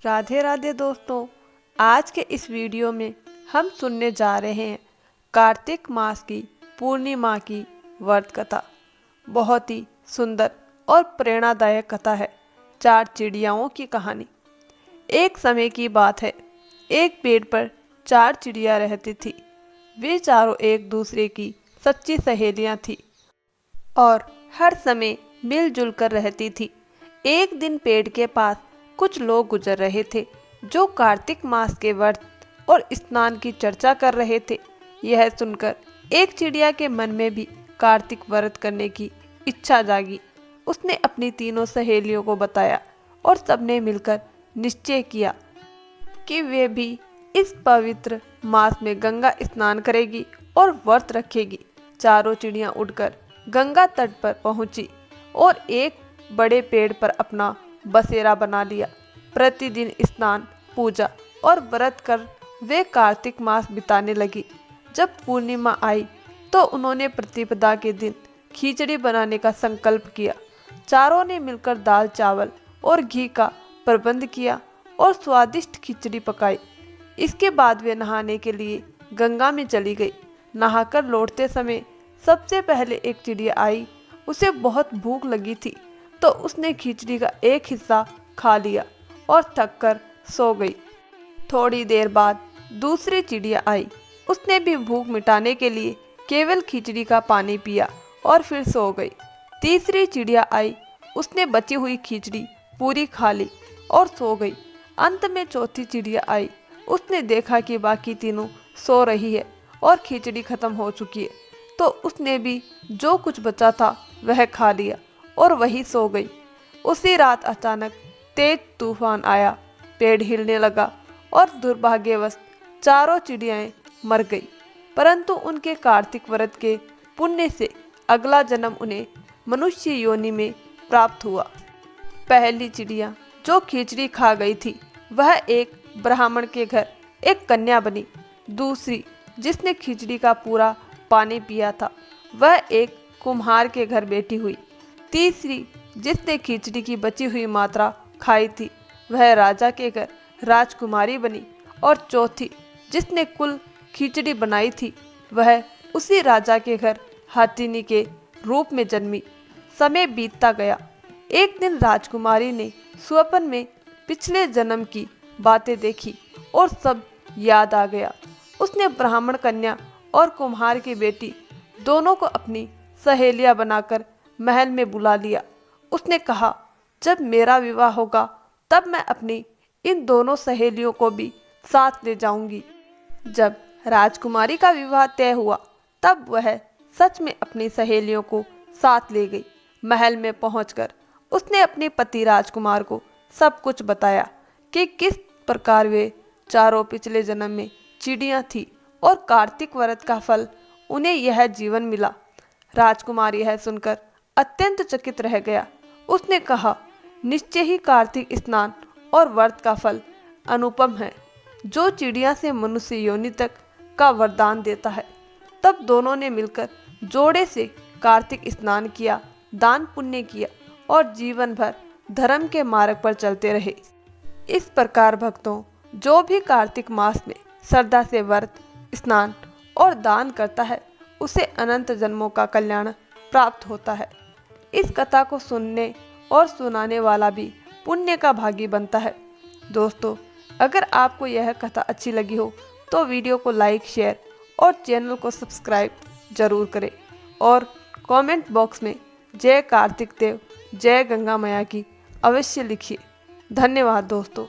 राधे राधे दोस्तों, आज के इस वीडियो में हम सुनने जा रहे हैं कार्तिक मास की पूर्णिमा की व्रत कथा। बहुत ही सुंदर और प्रेरणादायक कथा है। 4 चिड़ियाओं की कहानी। एक समय की बात है, एक पेड़ पर 4 चिड़िया रहती थी। वे चारों एक दूसरे की सच्ची सहेलियां थी और हर समय मिलजुल कर रहती थी। एक दिन पेड़ के पास कुछ लोग गुजर रहे थे जो कार्तिक मास के व्रत और स्नान की चर्चा कर रहे थे। यह सुनकर एक चिड़िया के मन में भी कार्तिक व्रत करने की इच्छा जागी। उसने अपनी तीनों सहेलियों को बताया और सबने मिलकर निश्चय किया कि वे भी इस पवित्र मास में गंगा स्नान करेगी और व्रत रखेगी। चारों चिड़ियां उड़कर गंगा तट पर पहुंची और एक बड़े पेड़ पर अपना बसेरा बना लिया। प्रतिदिन स्नान, पूजा और व्रत कर वे कार्तिक मास बिताने लगी। जब पूर्णिमा आई तो उन्होंने प्रतिपदा के दिन खिचड़ी बनाने का संकल्प किया। चारों ने मिलकर दाल, चावल और घी का प्रबंध किया और स्वादिष्ट खिचड़ी पकाई। इसके बाद वे नहाने के लिए गंगा में चली गई। नहाकर लौटते समय सबसे पहले एक चिड़िया आई। उसे बहुत भूख लगी थी तो उसने खिचड़ी का एक हिस्सा खा लिया और थककर सो गई। थोड़ी देर बाद दूसरी चिड़िया आई। उसने भी भूख मिटाने के लिए केवल खिचड़ी का पानी पिया और फिर सो गई। तीसरी चिड़िया आई। उसने बची हुई खिचड़ी पूरी खा ली और सो गई। अंत में चौथी चिड़िया आई। उसने देखा कि बाकी तीनों सो रही है और खिचड़ी खत्म हो चुकी है, तो उसने भी जो कुछ बचा था वह खा लिया और वही सो गई। उसी रात अचानक तेज तूफान आया। पेड़ हिलने लगा और दुर्भाग्यवश चारों चिड़ियाएं मर गई। परंतु उनके कार्तिक व्रत के पुण्य से अगला जन्म उन्हें मनुष्य योनि में प्राप्त हुआ। पहली चिड़िया जो खिचड़ी खा गई थी वह एक ब्राह्मण के घर एक कन्या बनी। दूसरी जिसने खिचड़ी का पूरा पानी पिया था वह एक कुम्हार के घर बेटी हुई। तीसरी जिसने खिचड़ी की बची हुई मात्रा खाई थी वह राजा के घर राजकुमारी बनी। और चौथी जिसने कुल खिचड़ी बनाई थी वह उसी राजा के घर हाथिनी के रूप में जन्मी। समय बीतता गया। एक दिन राजकुमारी ने स्वप्न में पिछले जन्म की बातें देखी और सब याद आ गया। उसने ब्राह्मण कन्या और कुम्हार की बेटी दोनों को अपनी सहेलियां बनाकर महल में बुला लिया। उसने कहा, जब मेरा विवाह होगा तब मैं अपनी इन दोनों सहेलियों को भी साथ ले जाऊंगी। जब राजकुमारी का विवाह तय हुआ तब वह सच में अपनी सहेलियों को साथ ले गई। महल में पहुंचकर उसने अपने पति राजकुमार को सब कुछ बताया कि किस प्रकार वे चारों पिछले जन्म में चिड़ियां थी और कार्तिक व्रत का फल उन्हें यह जीवन मिला। राजकुमार यह सुनकर अत्यंत चकित रह गया। उसने कहा, निश्चय ही कार्तिक स्नान और व्रत का फल अनुपम है, जो चिड़िया से मनुष्य योनि तक का वरदान देता है। तब दोनों ने मिलकर जोड़े से कार्तिक स्नान किया, दान पुण्य किया और जीवन भर धर्म के मार्ग पर चलते रहे। इस प्रकार भक्तों, जो भी कार्तिक मास में श्रद्धा से व्रत, स्नान और दान करता है उसे अनंत जन्मों का कल्याण प्राप्त होता है। इस कथा को सुनने और सुनाने वाला भी पुण्य का भागी बनता है। दोस्तों, अगर आपको यह कथा अच्छी लगी हो तो वीडियो को लाइक, शेयर और चैनल को सब्सक्राइब जरूर करें और कमेंट बॉक्स में जय कार्तिक देव, जय गंगा मैया की अवश्य लिखिए। धन्यवाद दोस्तों।